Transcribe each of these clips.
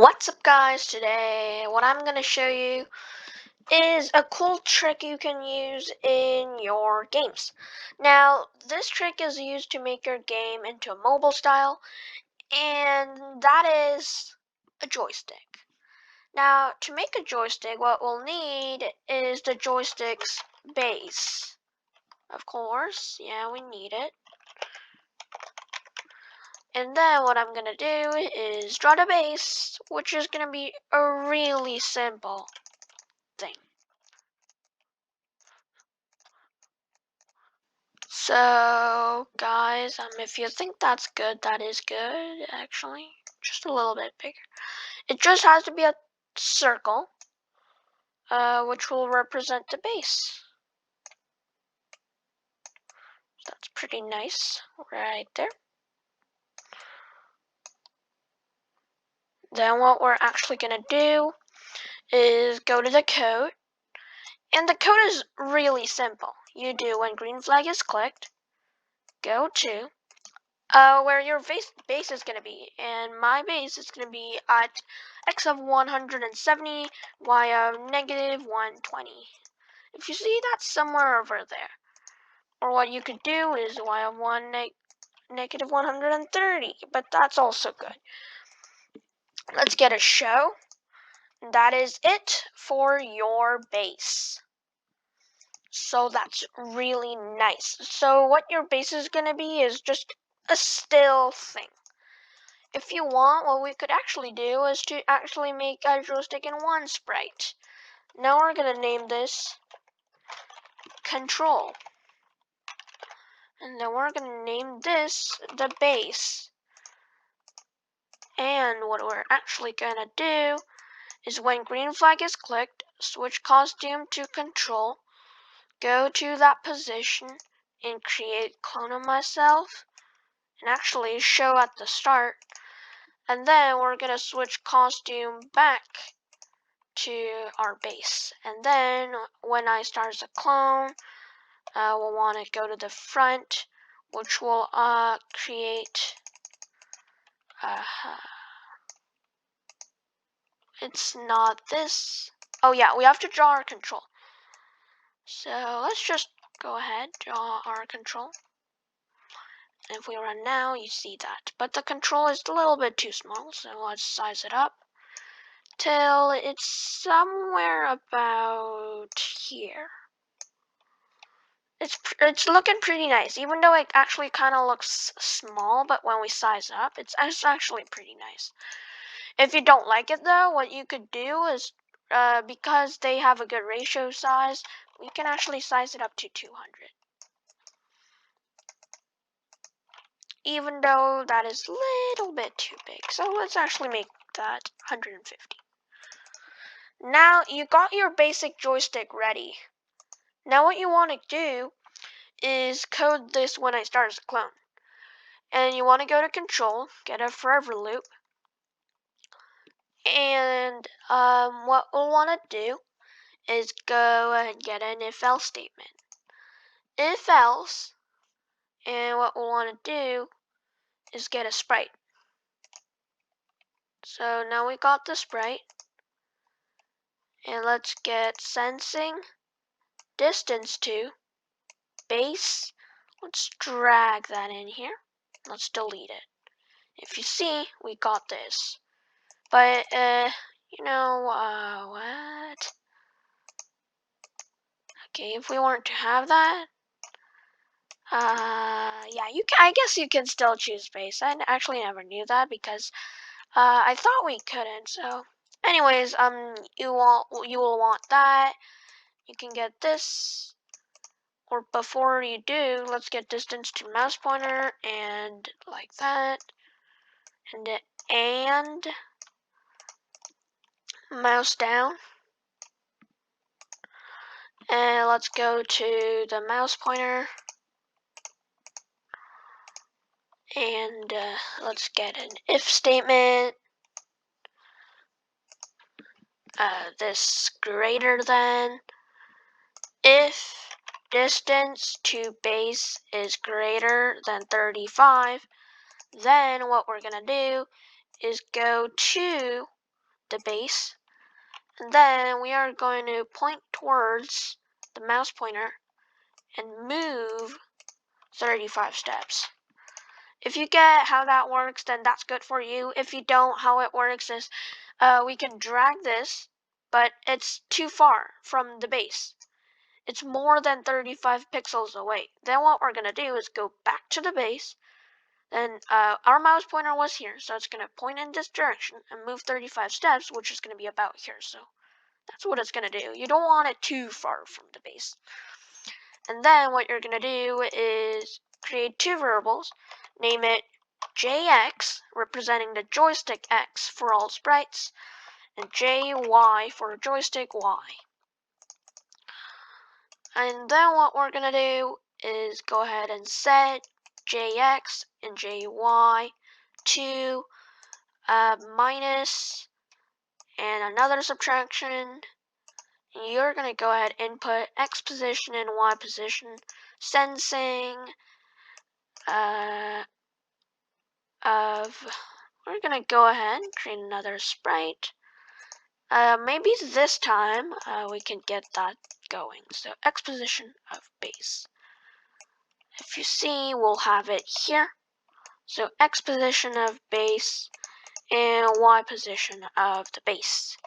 What's up guys, today what I'm going to show you is a cool trick you can use in your games. Now this trick is used to make your game into a mobile style, and that is a joystick. Now to make a joystick, what we'll need is the joystick's base. Of course, yeah, we need it. And then what I'm going to do is draw the base, which is going to be a really simple thing. So guys, if you think that's good, that is good actually. Just a little bit bigger. It just has to be a circle, which will represent the base. That's pretty nice right there. Then what we're actually gonna do is go to the code, and the code is really simple. You do when green flag is clicked, go to where your base is going to be, and my base is going to be at x of 170, y of negative 120. If you see, that's somewhere over there. Or what you could do is y of negative 130, but that's also good. Let's get a show. That is it for your base. So that's really nice. So what your base is going to be is just a still thing. If you want, what we could actually do is to actually make a joystick in one sprite. Now we're going to name this control. And then we're going to name this the base. And what we're actually going to do is when green flag is clicked, switch costume to control, go to that position and create clone of myself, and actually show at the start. And then we're going to switch costume back to our base, and then when I start as a clone, we'll want to go to the front, which will create it's not this. Oh yeah, we have to draw our control. So let's just go ahead, draw our control. And if we run now, you see that, but the control is a little bit too small, so let's size it up till it's somewhere about here. It's looking pretty nice, even though it actually kind of looks small, but when we size up, it's actually pretty nice. If you don't like it though, what you could do is, because they have a good ratio size, we can actually size it up to 200. Even though that is a little bit too big, so let's actually make that 150. Now you got your basic joystick ready. Now what you want to do is code this when I start as a clone. And you want to go to control, get a forever loop, and what we'll want to do is go and get an if-else statement. If-else, and what we'll want to do is get a sprite. So now we got the sprite, and let's get sensing, distance to, base. Let's drag that in here. Let's delete it. If you see, we got this. But, you know, what? Okay, if we weren't to have that, yeah, I guess you can still choose base. I actually never knew that because, I thought we couldn't. So, anyways, you will want that. You can get this, or before you do, let's get distance to mouse pointer, and like that, and mouse down. And let's go to the mouse pointer, and let's get an if statement. This greater than. If distance to base is greater than 35, then what we're going to do is go to the base. And then we are going to point towards the mouse pointer and move 35 steps. If you get how that works, then that's good for you. If you don't, how it works is we can drag this, but it's too far from the base. It's more than 35 pixels away. Then what we're going to do is go back to the base. Then our mouse pointer was here, so it's going to point in this direction and move 35 steps, which is going to be about here. So that's what it's going to do. You don't want it too far from the base. And then what you're going to do is create two variables. Name it JX, representing the joystick X for all sprites, and JY for joystick Y. And then what we're going to do is go ahead and set JX and JY to minus and another subtraction. You're going to go ahead and input X position and Y position, sensing we're going to go ahead and create another sprite. Maybe this time we can get that going. So X position of base. If you see, we'll have it here. So X position of base and Y position of the base.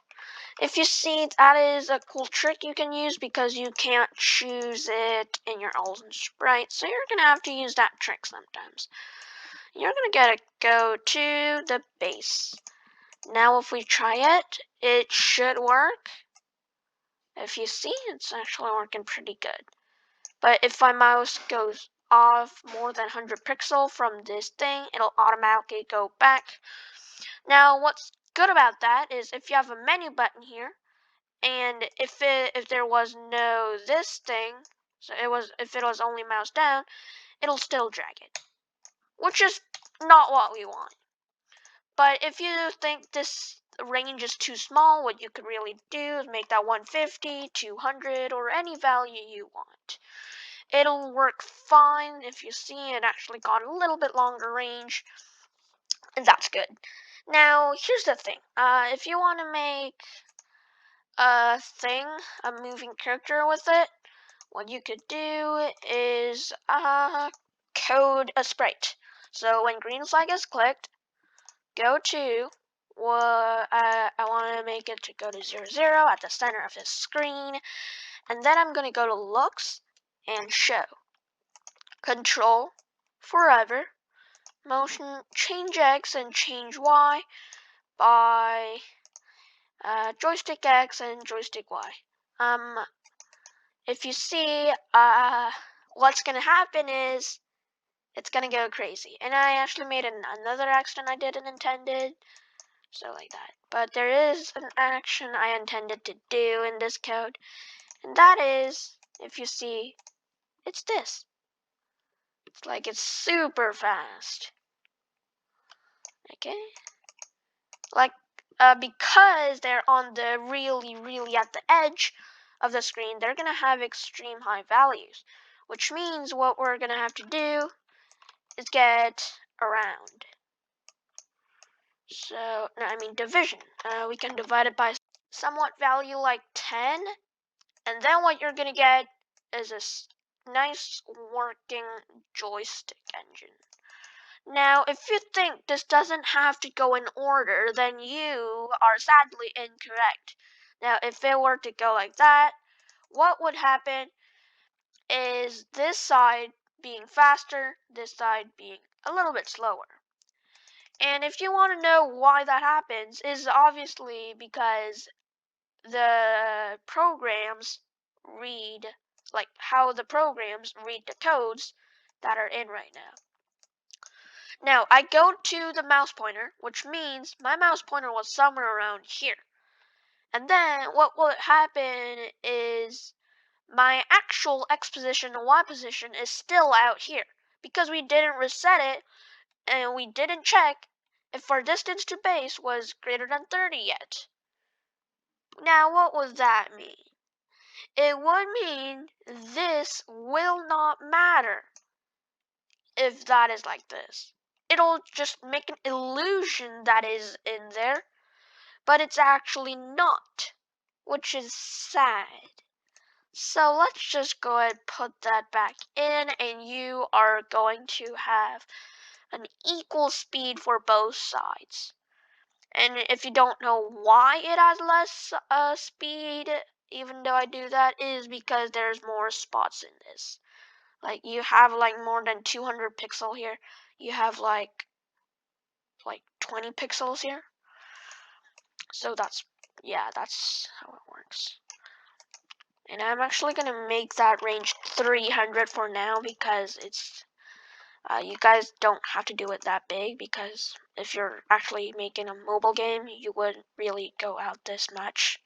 If you see, that is a cool trick you can use because you can't choose it in your own sprite. So you're going to have to use that trick sometimes. You're going to go to the base. Now if we try it, it should work. If you see, it's actually working pretty good. But if my mouse goes off more than 100 pixels from this thing, it'll automatically go back. Now what's good about that is if you have a menu button here, and if there was no this thing, so if it was only mouse down, it'll still drag it, which is not what we want. But if you think this range is too small, what you could really do is make that 150, 200, or any value you want. It'll work fine. If you see, it actually got a little bit longer range, and that's good. Now, here's the thing. If you want to make a moving character with it, what you could do is code a sprite. So when green flag is clicked, go to I want to make it to go to 0, 0 at the center of this screen, and then I'm going to go to looks and show. Control forever motion change X and change Y by joystick X and joystick Y. If you see, what's gonna happen is it's gonna go crazy. And I actually made another action I didn't intended, so like that. But there is an action I intended to do in this code, and that is, if you see, it's this. It's super fast. Okay, because they're on the really at the edge of the screen, they're gonna have extreme high values, which means what we're gonna have to do is get around. So, no, I mean division. We can divide it by somewhat value like 10, and then what you're gonna get is a nice working joystick engine. Now, if you think this doesn't have to go in order, then you are sadly incorrect. Now, if it were to go like that, what would happen is this side being faster, this side being a little bit slower. And if you want to know why that happens, is obviously because the programs read, how the programs read the codes that are in right now. Now, I go to the mouse pointer, which means my mouse pointer was somewhere around here. And then what will happen is my actual X position and Y position is still out here because we didn't reset it and we didn't check if our distance to base was greater than 30 yet. Now, what would that mean? It would mean this will not matter if that is like this. It'll just make an illusion that is in there, but it's actually not, which is sad. So let's just go ahead and put that back in, and you are going to have an equal speed for both sides. And if you don't know why it has less speed, even though I do that, is because there's more spots in this. Like you have like more than 200 pixel here. You have like 20 pixels here. So that's how it works. And I'm actually gonna make that range 300 for now because it's you guys don't have to do it that big, because if you're actually making a mobile game, you wouldn't really go out this much,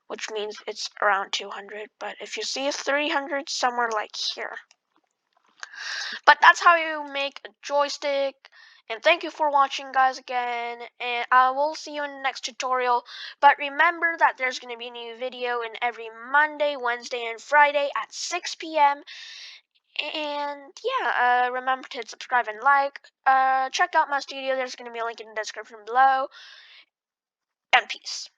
which means it's around 200. But if you see 300, somewhere like here. But that's how you make a joystick. And thank you for watching, guys, again, and I will see you in the next tutorial. But remember that there's going to be a new video in every Monday, Wednesday, and Friday at 6 p.m. And yeah, remember to subscribe and like. Check out my studio. There's going to be a link in the description below. And peace.